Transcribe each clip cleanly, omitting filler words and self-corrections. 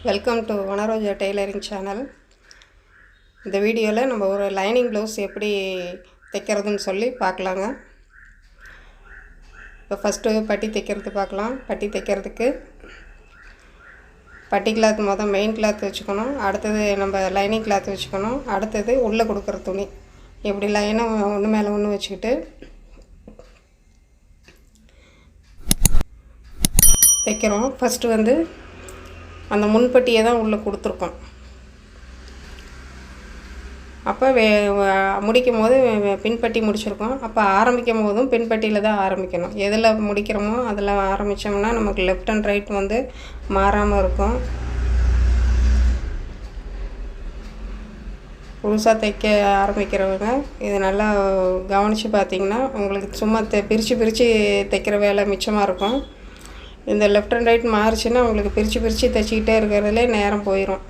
Welcome to Vanaroja tailoring channel. இந்த வீடியோவில் நம்ம ஒரு லைனிங் ப்ளவுஸ் எப்படி தைக்கிறதுன்னு சொல்லி பார்க்கலாங்க. இப்போ ஃபஸ்ட்டு பட்டி தைக்கிறது பார்க்கலாம். பட்டி தைக்கிறதுக்கு பட்டி கிளாத் மெயின் கிளாத் வச்சுக்கணும். அடுத்தது நம்ம லைனிங் கிளாத் வச்சுக்கணும். அடுத்தது உள்ளே கொடுக்குற துணி இப்படி லைனாக ஒன்று மேலே ஒன்று வச்சுக்கிட்டு தைக்கிறோம். ஃபஸ்ட்டு அந்த முன்பட்டியை தான் உள்ளே கொடுத்துருக்கோம். அப்போ முடிக்கும் போது பின்பட்டி முடிச்சிருக்கோம். அப்போ ஆரம்பிக்கும் போதும் பின்பட்டியில் தான் ஆரம்பிக்கணும். எதில் முடிக்கிறோமோ அதில் ஆரம்பித்தோம்னா நமக்கு லெஃப்ட் அண்ட் ரைட் மாறாமல் இருக்கும். புதுசாக தைக்க ஆரம்பிக்கிறவங்க இது நல்லா கவனித்து பார்த்திங்கன்னா உங்களுக்கு சும்மா பிரித்து தைக்கிற வேலை மிச்சமாக இருக்கும். இந்த லெஃப்ட் அண்ட் ரைட் மாறிச்சுன்னா உங்களுக்கு பிரித்து தைச்சிக்கிட்டே இருக்கிறதுலே நேரம் போயிடும்.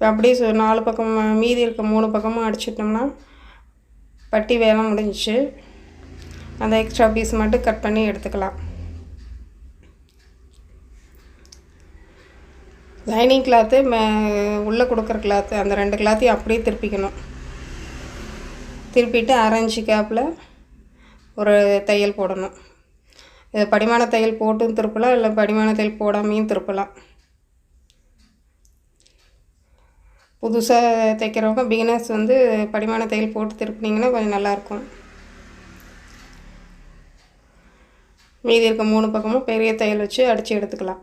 அப்படியே 4 பக்கம் மீதி இருக்க 3 பக்கமும் அடிச்சிட்டோம்னா பட்டி வேலை முடிஞ்சிச்சு. அந்த எக்ஸ்ட்ரா பீஸ் மட்டும் கட் பண்ணி எடுத்துக்கலாம். லைனிங் கிளாத்து உள்ளே கொடுக்குற கிளாத்து அந்த 2 கிளாத்தையும் அப்படியே திருப்பிக்கணும். திருப்பிட்டு 1/2 இன்ச்சு கேப்பில் ஒரு தையல் போடணும். இது படிமான தையல் போட்டும் திருப்பலாம், இல்லை படிமான தையல் போடாமையும் திருப்பலாம். புதுசாக தைக்கிறவங்க பிகினர்ஸ் படிமான தையல் போட்டு திருப்பினீங்கன்னா கொஞ்சம் நல்லாயிருக்கும். மீதி இருக்க 3 பக்கமும் பெரிய தையல் வச்சு அடித்து எடுத்துக்கலாம்.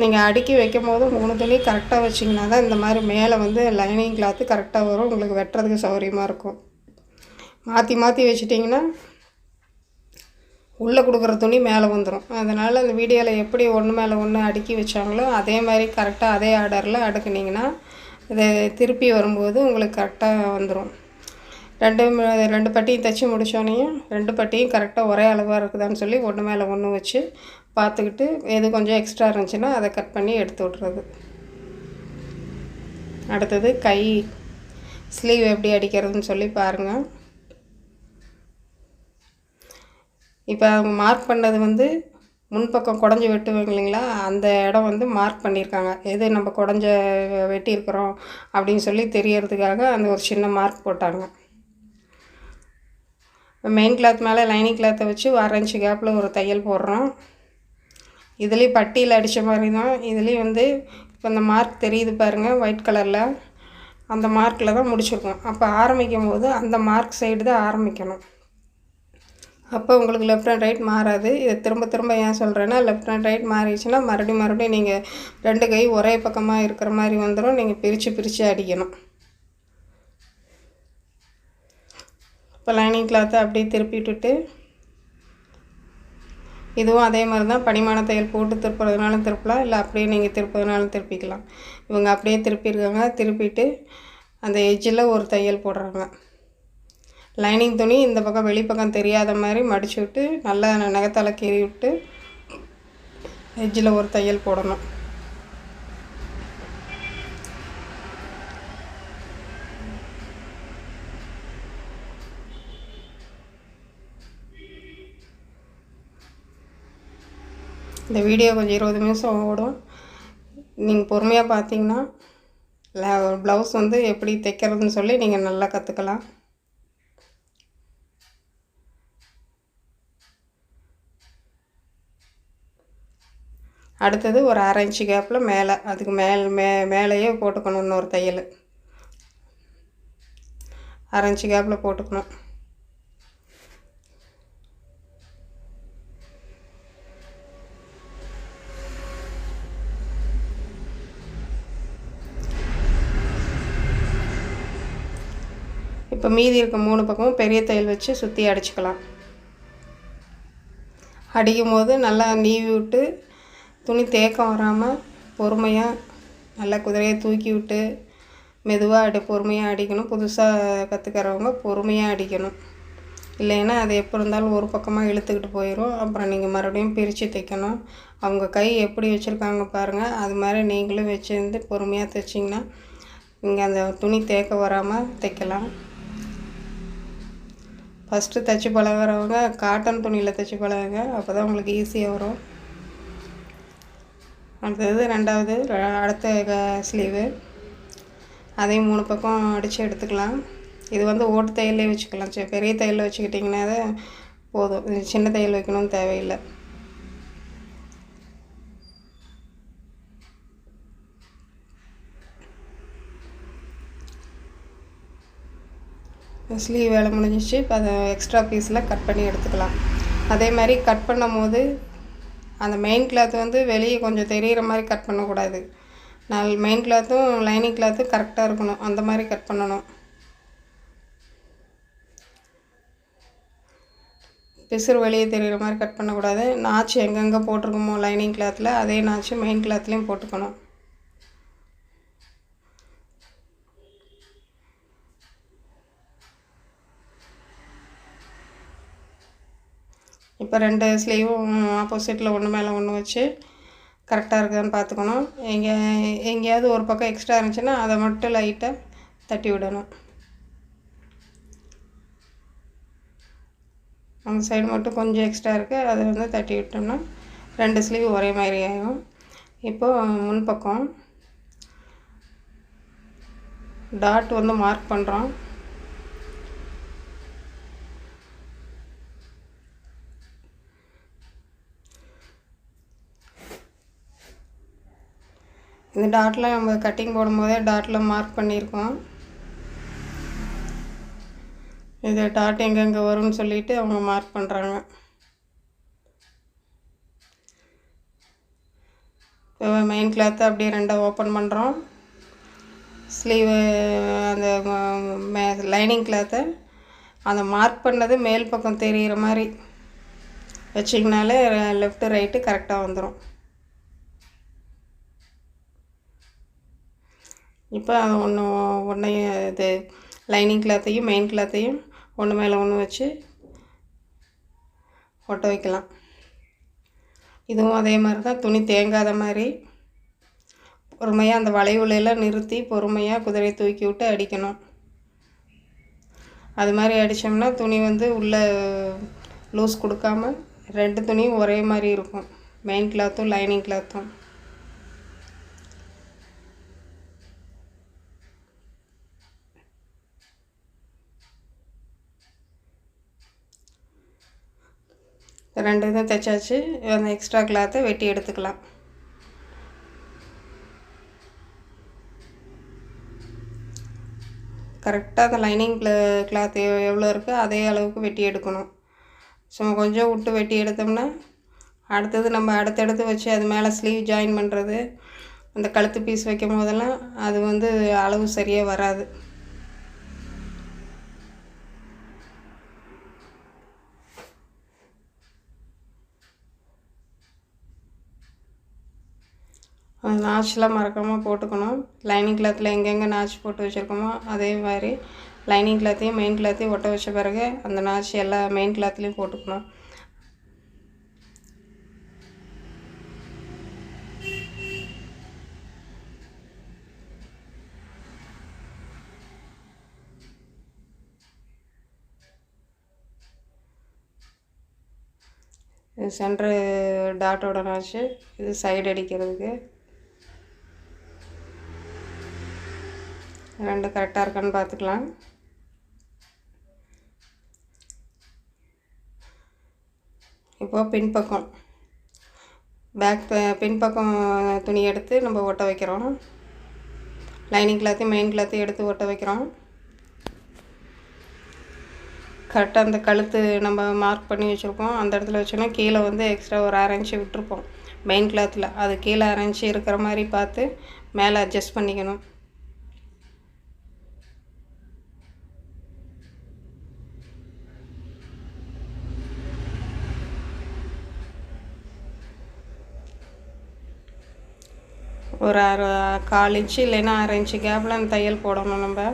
நீங்கள் அடுக்கி வைக்கும் போது 3 துணி கரெக்டாக வச்சிங்கன்னா தான் இந்த மாதிரி மேலே லைனிங் கிளாத்து கரெக்டாக வரும். உங்களுக்கு வெட்டுறதுக்கு சௌகரியமாக இருக்கும். மாற்றி வச்சிட்டிங்கன்னா உள்ளே கொடுக்குற துணி மேலே வந்துடும். அதனால் அந்த வீடியோவில் எப்படி ஒன்று மேலே ஒன்று அடுக்கி வச்சாங்களோ அதே மாதிரி கரெக்டாக அதே ஆர்டரில் அடுக்குனிங்கன்னா இதை திருப்பி வரும்போது உங்களுக்கு கரெக்டாக வந்துடும். 2 பட்டியும் தைச்சி முடித்தோடனே 2 பட்டியும் கரெக்டாக ஒரே அளவாக இருக்குதான்னு சொல்லி ஒன்று மேலே ஒன்று வச்சு பார்த்துக்கிட்டு எது கொஞ்சம் எக்ஸ்ட்ரா இருந்துச்சுன்னா அதை கட் பண்ணி எடுத்து விட்றது. அடுத்தது கை ஸ்லீவ் எப்படி அடிக்கிறதுன்னு சொல்லி பாருங்கள். இப்போ அவங்க மார்க் பண்ணது முன்பக்கம் குடஞ்சி வெட்டுவாங்க இல்லைங்களா, அந்த இடம் மார்க் பண்ணியிருக்காங்க. எது நம்ம குடஞ்ச வெட்டியிருக்கிறோம் அப்படின்னு சொல்லி தெரியறதுக்காக அந்த ஒரு சின்ன மார்க் போட்டாங்க. மெயின் கிளாத் மேலே லைனிங் கிளாத்தை வச்சு 1/2 இன்ச்சு கேப்பில் ஒரு தையல் போடுறோம். இதுலேயும் பட்டியில் அடித்த மாதிரி தான். இதுலேயும் இப்போ இந்த மார்க் தெரியுது பாருங்கள் ஒயிட் கலரில், அந்த மார்க்கில் தான் முடிச்சிருக்கோம். அப்போ ஆரம்பிக்கும் போது அந்த மார்க் சைடு தான் ஆரம்பிக்கணும். அப்போ உங்களுக்கு லெஃப்ட் அண்ட் ரைட் மாறாது. இதை திரும்ப ஏன் சொல்கிறேன்னா, லெஃப்ட் அண்ட் ரைட் மாறிடுச்சுன்னா மறுபடியும் நீங்கள் 2 கை ஒரே பக்கமாக இருக்கிற மாதிரி வந்துடும். நீங்கள் பிரித்து அடிக்கணும். இப்போ லைனிங் கிளாத்தை அப்படியே திருப்பிட்டு இதுவும் அதே மாதிரி தான். படிமான தையல் போட்டு திருப்புறதுனாலும் திருப்பலாம், இல்லை அப்படியே நீங்கள் திருப்புறதுனாலும் திருப்பிக்கலாம். இவங்க அப்படியே திருப்பியிருக்காங்க. திருப்பிட்டு அந்த எட்ஜில் ஒரு தையல் போடுறாங்க. லைனிங் துணி இந்த பக்கம் வெளிப்பக்கம் தெரியாத மாதிரி மடித்து விட்டு நல்லா நகத்தால் கீறி விட்டு எட்ஜில் ஒரு தையல் போடணும். இந்த வீடியோ கொஞ்சம் 20 நிமிஷம் ஓடும். நீங்கள் பொறுமையாக பார்த்தீங்கன்னா ப்ளவுஸ் எப்படி தைக்கிறதுன்னு சொல்லி நீங்கள் நல்லா கற்றுக்கலாம். அடுத்தது ஒரு 1/2 இன்ச்சு கேப்பில் மேலே அதுக்கு மேலேயே போட்டுக்கணும். இன்னொரு தையல் 1/2 இன்ச்சு கேப்பில் போட்டுக்கணும். இப்போ மீதி இருக்க 3 பக்கமும் பெரிய தையல் வச்சு சுற்றி அடிச்சுக்கலாம். அடிக்கும் போது நல்லா நீவி விட்டு துணி தேக்கம் வராமல் பொறுமையாக நல்லா குதிரையை தூக்கி விட்டு மெதுவாக பொறுமையாக அடிக்கணும். புதுசாக கற்றுக்கிறவங்க பொறுமையாக அடிக்கணும். இல்லைன்னா அது எப்போ இருந்தாலும் ஒரு பக்கமாக இழுத்துக்கிட்டு போயிடும். அப்புறம் நீங்கள் மறுபடியும் பிரித்து தைக்கணும். அவங்க கை எப்படி வச்சுருக்காங்க பாருங்கள், அது மாதிரி நீங்களும் வச்சுருந்து பொறுமையாக தைச்சிங்கன்னா நீங்கள் அந்த துணி தேக்க வராமல் தைக்கலாம். ஃபஸ்ட்டு தைச்சி பழகிறவங்க காட்டன் துணியில் தைச்சி பழகுங்க, அப்போ தான் உங்களுக்கு ஈஸியாக வரும். அடுத்தது ரெண்டாவது அடுத்த ஸ்லீவு, அதையும் 3 பக்கம் அடித்து எடுத்துக்கலாம். இது வந்து ஓட்டு தையல்லே வச்சுக்கலாம். பெரிய தையல் வச்சுக்கிட்டிங்கன்னா போதும், சின்ன தையல் வைக்கணும்னு தேவையில்லை. ஸ்லீவ் வேலை முடிஞ்சிச்சு. இப்போ அதை எக்ஸ்ட்ரா பீஸில் கட் பண்ணி எடுத்துக்கலாம். அதே மாதிரி கட் பண்ணும் போது அந்த மெயின் கிளாத் வந்து வெளியே கொஞ்சம் தெரிகிற மாதிரி கட் பண்ணக்கூடாது. மெயின் கிளாத்தும் லைனிங் கிளாத்தும் கரெக்டாக இருக்கணும், அந்த மாதிரி கட் பண்ணணும். பிசுறு வெளியே தெரிகிற மாதிரி கட் பண்ணக்கூடாது. நாச்சு எங்கெங்கே போட்டிருக்கோமோ லைனிங் கிளாத்தில் அதே நாச்சு மெயின் கிளாத்லேயும் போட்டுக்கணும். இப்போ 2 ஸ்லீவும் ஆப்போசிட்டில் ஒன்று மேலே ஒன்று வச்சு கரெக்டாக இருக்குதான்னு பார்த்துக்கணும். எங்கேயாவது ஒரு பக்கம் எக்ஸ்ட்ரா இருந்துச்சுன்னா அதை மட்டும் லைட்டாக தட்டி விடணும். அந்த சைடு மட்டும் கொஞ்சம் எக்ஸ்ட்ரா இருக்குது, அதை வந்து தட்டி விட்டோம்னா 2 ஸ்லீவ் ஒரே மாதிரி ஆகும். இப்போது முன்பக்கம் டாட் வந்து மார்க் பண்ணுறோம். இந்த டாட்டில் நம்ம கட்டிங் போடும்போதே டாட்டில் மார்க் பண்ணியிருக்கோம். இது டாட் எங்கெங்கே வரும்னு சொல்லிவிட்டு அவங்க மார்க் பண்ணுறாங்க. இப்போ மெயின் கிளாத்தை அப்படியே 2 ஓப்பன் பண்ணுறோம். ஸ்லீவு அந்த லைனிங் கிளாத்தை அந்த மார்க் பண்ணது மேல் பக்கம் தெரிகிற மாதிரி வச்சிங்கனாலே லெஃப்ட்டு ரைட்டு கரெக்டாக வந்துடும். இப்போ அது ஒன்றையும் இது லைனிங் கிளாத்தையும் மெயின் கிளாத்தையும் ஒன்று மேலே ஒன்று வச்சு ஒட்ட வைக்கலாம். இதுவும் அதே மாதிரி தான், துணி தேங்காத மாதிரி பொறுமையாக அந்த வளைவுலையெல்லாம் நிறுத்தி பொறுமையாக குதிரையை தூக்கி விட்டு அடிக்கணும். அது மாதிரி அடித்தோம்னா துணி வந்து உள்ளே லூஸ் கொடுக்காம 2 துணியும் ஒரே மாதிரி இருக்கும், மெயின் கிளாத்தும் லைனிங் கிளாத்தும். ரெண்டு இதை தைச்சாச்சு. அந்த எக்ஸ்ட்ரா கிளாத்தை வெட்டி எடுத்துக்கலாம். கரெக்டாக அந்த லைனிங் கிளாத் எவ்வளோ இருக்கோ அதே அளவுக்கு வெட்டி எடுக்கணும். சும்மா கொஞ்சம் விட்டு வெட்டி எடுத்தோம்னா அடுத்தது நம்ம அடுத்தடுத்து வச்சு அது மேலே ஸ்லீவ் ஜாயின் பண்ணுறது, அந்த கழுத்து பீஸ் வைக்கும் போதெல்லாம் அது வந்து அளவு சரியாக வராது. நாச்செலாம் மறக்காமல் போட்டுக்கணும். லைனிங் கிளாத்தில் எங்கெங்கே நாச்சு போட்டு வச்சுருக்கோமோ அதே மாதிரி லைனிங் கிளாத்தையும் மெயின் கிளாத்தையும் ஒட்ட வச்ச பிறகு அந்த நாச்சு எல்லா மெயின் கிளாத்லேயும் போட்டுக்கணும். இது சென்ட்ரு டாட்டோட நாச்சு, இது சைடு அடிக்கிறதுக்கு. 2 கரெக்டாக இருக்கான்னு பார்த்துக்கலாம். இப்போது பின்பக்கம் பின்பக்கம் துணி எடுத்து நம்ம ஒட்ட வைக்கிறோம். லைனிங் கிளாத்தையும் மெயின் கிளாத்தையும் எடுத்து ஒட்ட வைக்கிறோம். கரெக்டாக அந்த கழுத்து நம்ம மார்க் பண்ணி வச்சுருக்கோம், அந்த இடத்துல வச்சோன்னா கீழே வந்து எக்ஸ்ட்ரா ஒரு 1/2 இன்ச்சு விட்டுருப்போம் மெயின் கிளாத்தில். அது கீழே 1/2 இன்ச்சு இருக்கிற மாதிரி பார்த்து மேலே அட்ஜஸ்ட் பண்ணிக்கணும். ஒரு 1/4 இன்ச்சு இல்லைன்னா 1/2 இன்ச்சு கேப்பில் அந்த தையல் போடணும். நம்ம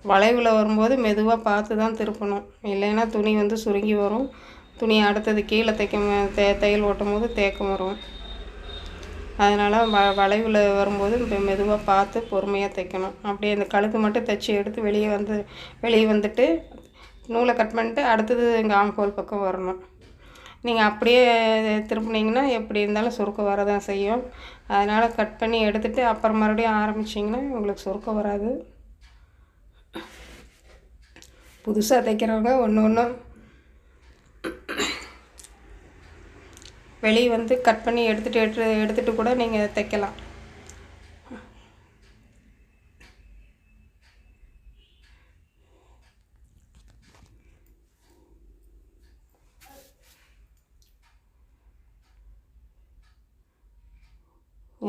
வளைவில் வரும்போது மெதுவாக பார்த்து தான் திருப்பணும், இல்லைன்னா துணி வந்து சுருங்கி வரும். துணி அடுத்தது கீழே தையல் ஓட்டும் போது தேக்கம் வரும். அதனால் வளைவில் வரும்போது மெதுவாக பார்த்து பொறுமையாக தைக்கணும். அப்படியே அந்த கழுத்து மட்டும் தைச்சி எடுத்து வெளியே வந்துட்டு நூலை கட் பண்ணிட்டு அடுத்தது எங்கள் ஆம்ஹோல் பக்கம் வரணும். நீங்கள் அப்படியே திரும்பினீங்கன்னா எப்படி இருந்தாலும் சுருக்கம் வர தான் செய்யும். அதனால் கட் பண்ணி எடுத்துகிட்டு அப்புறம் மறுபடியும் ஆரம்பிச்சிங்கன்னா உங்களுக்கு சுருக்கம் வராது. புதுசாக தைக்கிறவங்க ஒன்று ஒன்றும் வெளியே வந்து கட் பண்ணி எடுத்துகிட்டு கூட நீங்கள் தைக்கலாம்.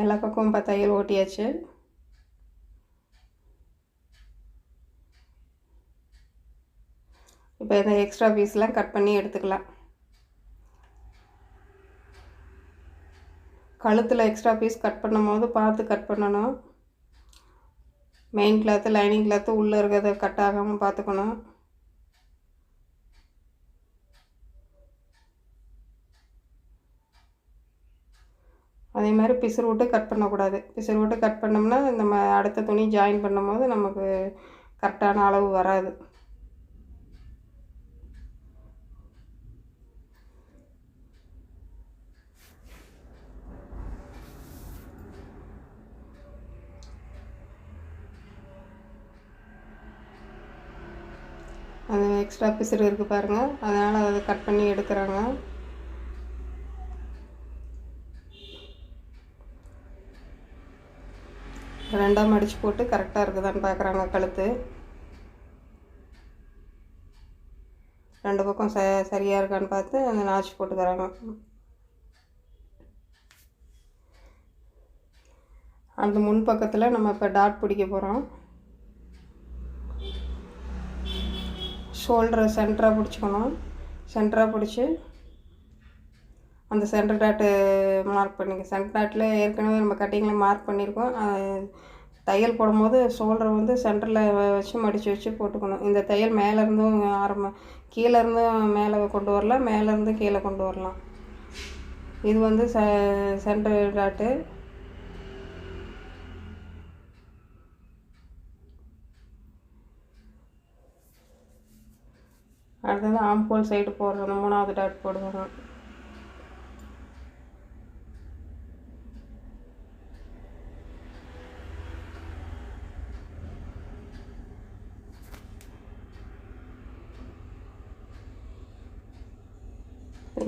எல்லா பக்கமும் இப்போ தையல் ஓட்டியாச்சு. இப்போ இந்த எக்ஸ்ட்ரா பீஸ்லாம் கட் பண்ணி எடுத்துக்கலாம். கழுத்தில் எக்ஸ்ட்ரா பீஸ் கட் பண்ணும் போது பார்த்து கட் பண்ணணும். மெயின் கிளாத்து லைனிங் கிளாத்து உள்ளே இருக்கிறத கட் ஆகாமல் பார்த்துக்கணும். அதே மாதிரி பிசுறு விட்டு கட் பண்ணக்கூடாது. பிசுறு விட்டு கட் பண்ணோம்னா நம்ம அடுத்த துணி ஜாயின் பண்ணும்போது நமக்கு கரெக்டான அளவு வராது. அந்த எக்ஸ்ட்ரா பிசுறு இருக்குது பாருங்கள், அதனால் அதை கட் பண்ணி எடுக்கிறாங்க. ரெண்டாக மடித்து போட்டு கரெக்டாக இருக்குதான்னு பார்க்குறாங்க. கழுத்து ரெண்டு பக்கம் சரியாக இருக்கான்னு பார்த்து அந்த நாச்சு போட்டுக்கிறாங்க. அந்த முன் பக்கத்தில் நம்ம இப்போ டாட் பிடிக்க போகிறோம். ஷோல்டரை சென்டராக பிடிச்சிக்கணும். சென்டராக பிடிச்சி அந்த சென்டர் டாட்டு மார்க் பண்ணிக்க. சென்டர் டாட்டில் ஏற்கனவே நம்ம கட்டிங்கில் மார்க் பண்ணியிருக்கோம். தையல் போடும்போது ஷோல்டரை வந்து சென்டரில் வச்சு மடித்து போட்டுக்கணும். இந்த தையல் மேலேருந்தும் கீழேருந்தும் மேலே கொண்டு வரலாம், மேலேருந்து கீழே கொண்டு வரலாம். இது வந்து சென்டர் டாட்டு. அடுத்தது ஆம்ஹோல் சைடு போடுறது 3வது டாட் போடுவாங்க.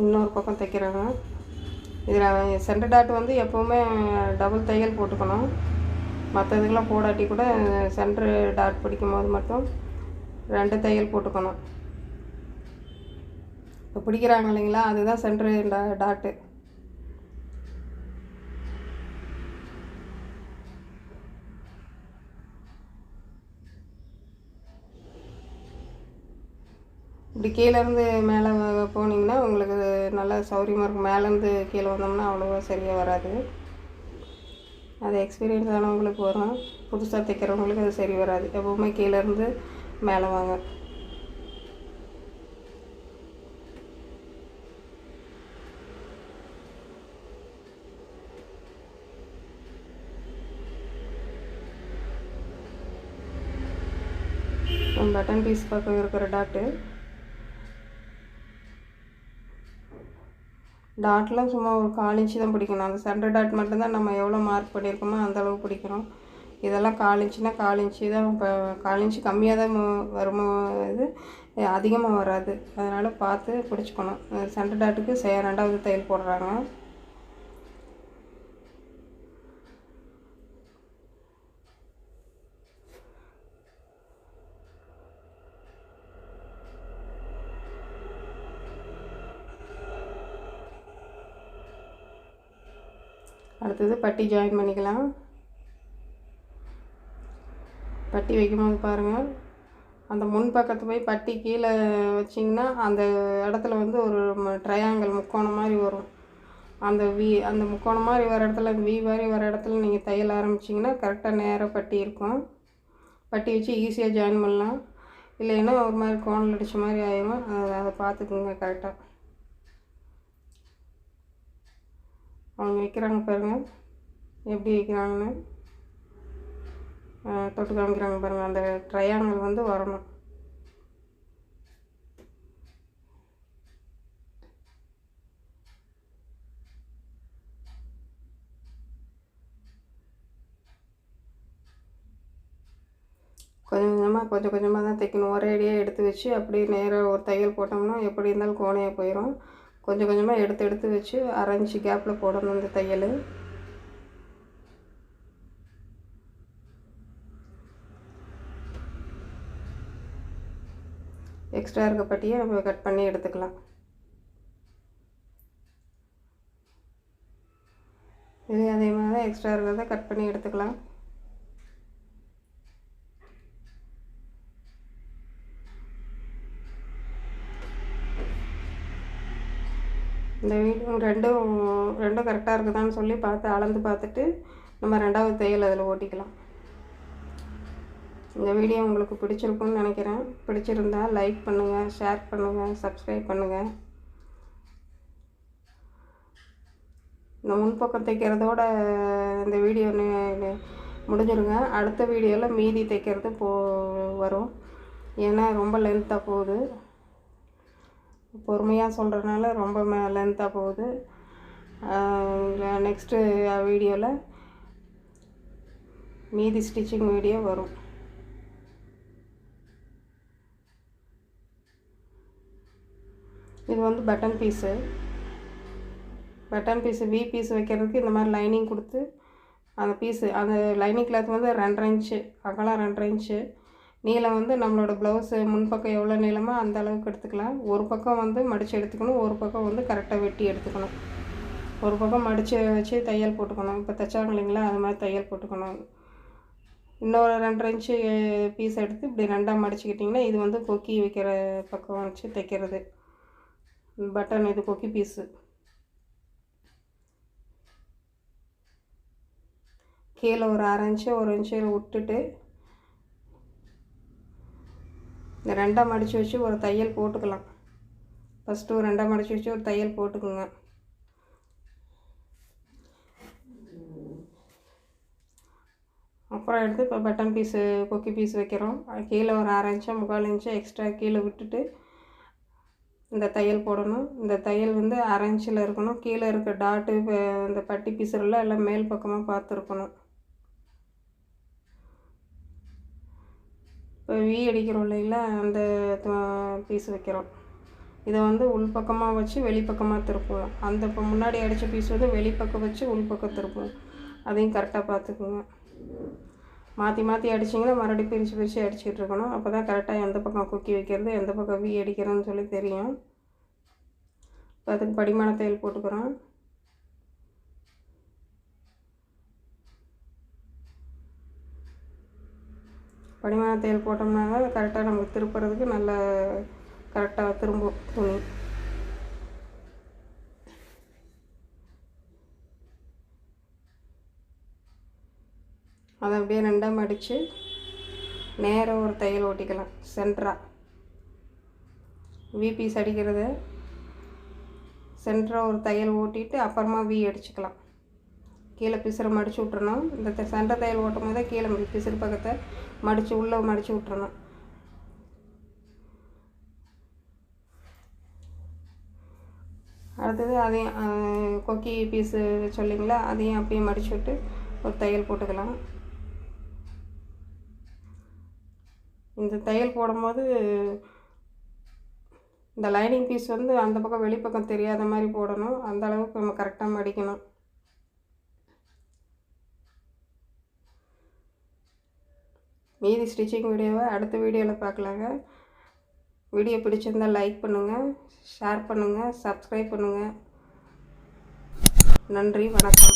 இன்னொரு பக்கம் தைக்கிறாங்க. இதில் சென்டர் டாட் வந்து எப்போவுமே டபுள் தையல் போட்டுக்கணும். மற்றதுக்கெல்லாம் போடாட்டி கூட சென்டர் டாட் பிடிக்கும் போது மட்டும் 2 தையல் போட்டுக்கணும். இப்போ பிடிக்கிறாங்க இல்லைங்களா, அதுதான் சென்டர் டாட்டு. இப்படி கீழேருந்து மேலே போனீங்கன்னா உங்களுக்கு நல்லா சௌரியமாக இருக்கும். மேலேருந்து கீழே வந்தோம்னா அவ்வளோவா சரியாக வராது. அது எக்ஸ்பீரியன்ஸ் ஆனவங்களுக்கு வரும், புதுசாக தைக்கிறவங்களுக்கு அது சரி வராது. எப்போவுமே கீழேருந்து மேலே வாங்க. பட்டன் பீஸ் பக்கம் இருக்கிற டாட்லாம் சும்மா ஒரு 1/4 இன்ச்சு தான் பிடிக்கணும். அந்த சென்டர் டாட் மட்டும்தான் நம்ம எவ்வளோ மார்க் பண்ணியிருக்கோமோ அந்தளவு பிடிக்கணும். இதெல்லாம் 1/4 இன்ச்சுனா 1/4 இன்ச்சு தான். இப்போ 1/4 இன்ச்சு கம்மியாக தான் வருமோ, இது அதிகமாக வராது. அதனால் பார்த்து பிடிச்சிக்கணும். சென்டர் டாட்டுக்கு 2வது தையல் போடுறாங்க. அடுத்தது பட்டி ஜாயின் பண்ணிக்கலாம். பட்டி வைக்கும்போது பாருங்கள், அந்த முன் பக்கத்து போய் பட்டி கீழே வச்சிங்கன்னா அந்த இடத்துல வந்து ஒரு ட்ரையாங்கிள் முக்கோணம் மாதிரி வரும். அந்த முக்கோணம் மாதிரி வர இடத்துல, அந்த வி மாதிரி வர இடத்துல நீங்கள் தையல் ஆரம்பிச்சிங்கன்னா கரெக்டாக நேராக பட்டி இருக்கும். பட்டி வச்சு ஈஸியாக ஜாயின் பண்ணலாம். இல்லைன்னா ஒரு மாதிரி கோணல் அடித்த மாதிரி ஆயிடும். அதை பார்த்துக்குங்க கரெக்டாக. அவங்க வைக்கிறாங்க பாருங்கள், எப்படி வைக்கிறாங்கன்னு தொட்டு காமிக்கிறாங்க பாருங்கள். அந்த ட்ரையாங்கிள் வந்து வரணும். கொஞ்சம் கொஞ்சமாக தான் தைக்கணும். ஒரே அடியாக எடுத்து வச்சு அப்படியே நேராக ஒரு தையல் போட்டோம்னா எப்படி இருந்தாலும் கோணையாக போயிடும். கொஞ்சம் கொஞ்சமாக எடுத்து வச்சு 1/2 இன்ச்சு கேப்பில் போடணும் இந்த தையல். எக்ஸ்ட்ரா இருக்க பட்டியை நம்ம கட் பண்ணி எடுத்துக்கலாம். இது அதே மாதிரி தான் எக்ஸ்ட்ரா இருக்கிறத கட் பண்ணி எடுத்துக்கலாம். இந்த வீடியோ ரெண்டும் கரெக்டாக இருக்குதான்னு சொல்லி அளந்து பார்த்துட்டு நம்ம 2வது தையல் அதில் ஓட்டிக்கலாம். இந்த வீடியோ உங்களுக்கு பிடிச்சிருக்குன்னு நினைக்கிறேன். பிடிச்சிருந்தா லைக் பண்ணுங்கள், ஷேர் பண்ணுங்கள், சப்ஸ்கிரைப் பண்ணுங்கள். இந்த முன்பக்கம் தைக்கிறதோட இந்த வீடியோ முடிஞ்சிருங்க. அடுத்த வீடியோவில் மீதி தைக்கிறது வரும். ஏன்னா ரொம்ப லென்த்தாக போகுது. பொறுமையாக சொல்கிறதுனால ரொம்ப லென்த்தாக போகுது. நெக்ஸ்ட்டு வீடியோவில் மீதி ஸ்டிச்சிங் வீடியோ வரும். இது வந்து பட்டன் பீஸு வி பீஸ் வைக்கிறதுக்கு இந்த மாதிரி லைனிங் கொடுத்து அந்த லைனிங் கிளாத் வந்து 2.5 இன்ச்சு அகலம், 2.5 இன்ச்சு நீளம். வந்து நம்மளோட ப்ளவுஸு முன்பக்கம் எவ்வளோ நீளமோ அந்த அளவுக்கு எடுத்துக்கலாம். ஒரு பக்கம் வந்து மடித்து எடுத்துக்கணும், ஒரு பக்கம் வந்து கரெக்டாக வெட்டி எடுத்துக்கணும். ஒரு பக்கம் மடித்து வச்சு தையல் போட்டுக்கணும். இப்போ தைச்சாங்க இல்லைங்களா, அது மாதிரி தையல் போட்டுக்கணும். இன்னொரு 2.5 இன்ச்சு பீஸ் எடுத்து இப்படி 2ஆக மடிச்சுக்கிட்டிங்கன்னா இது வந்து கொக்கி வைக்கிற பக்கம் வச்சு தைக்கிறது. பட்டன் இது கொக்கி பீஸு. கீழே ஒரு 1/2 இன்ச்சு 1 இன்ச்சு விட்டுட்டு இந்த 2ஆக மடித்து வச்சு ஒரு தையல் போட்டுக்கலாம். ஃபஸ்ட்டு ஒரு 2ஆக மடித்து வச்சு ஒரு தையல் போட்டுக்குங்க. அப்புறம் எடுத்து இப்போ பட்டன் பீஸு கொக்கி பீஸ் வைக்கிறோம். கீழே ஒரு 1/2 இன்ச்சோ 3/4 இன்ச்சோ எக்ஸ்ட்ரா கீழே விட்டுட்டு இந்த தையல் போடணும். இந்த தையல் வந்து 1/2 இன்ச்சில் இருக்கணும். கீழே இருக்க டாட்டு இந்த பட்டி பீஸுலாம் எல்லாம் மேல் பக்கமாக பார்த்துருக்கணும். இப்போ வி அடிக்கிறோம் இல்லைங்களா, அந்த பீஸ் வைக்கிறோம். இதை வந்து உள்பக்கமாக வச்சு வெளிப்பக்கமாக திருப்புவோம். அந்த இப்போ முன்னாடி அடித்த பீஸ் வந்து வெளிப்பக்கம் வச்சு உள்பக்கம் திருப்புவோம். அதையும் கரெக்டாக பார்த்துக்குங்க. மாற்றி அடிச்சிங்கன்னா மறுபடியும் பிரித்து அடிச்சுக்கிட்டு இருக்கணும். அப்போ தான் கரெக்டாக எந்த பக்கம் கொக்கி வைக்கிறது, எந்த பக்கம் வி அடிக்கிறோன்னு சொல்லி தெரியும். இப்போ அதுக்கு படிமான தையல் போட்டுக்கிறோம். படிமான தையல் போட்டோம்னா தான் கரெக்டாக நமக்கு திருப்புறதுக்கு நல்ல கரெக்டாக திரும்பும் துணி. அதை அப்படியே 2ஆக மடித்து நேராக ஒரு தையல் ஓட்டிக்கலாம். சென்டராக வி பீஸ் அடிக்கிறத சென்டராக ஒரு தையல் ஓட்டிட்டு அப்புறமா வி அடிச்சுக்கலாம். கீழே பிசுரை மடித்து விட்றணும். இந்த சென்டர் தையல் ஓட்டும் போதே கீழே பிசுறு பக்கத்தை உள்ளே மடித்து விட்றணும். அடுத்தது அதையும் கொக்கி பீஸு சொல்லிங்களா, அதையும் அப்படியே மடித்து விட்டு ஒரு தையல் போட்டுக்கலாம். இந்த தையல் போடும்போது இந்த லைனிங் பீஸ் வந்து அந்த பக்கம் வெளிப்பக்கம் தெரியாத மாதிரி போடணும். அந்த அளவுக்கு நம்ம கரெக்டாக மடிக்கணும். மீதி ஸ்டிச்சிங் வீடியோவை அடுத்த வீடியோவில் பார்க்கலாங்க. வீடியோ பிடிச்சிருந்தால் லைக் பண்ணுங்கள், ஷேர் பண்ணுங்கள், சப்ஸ்கிரைப் பண்ணுங்கள். நன்றி, வணக்கம்.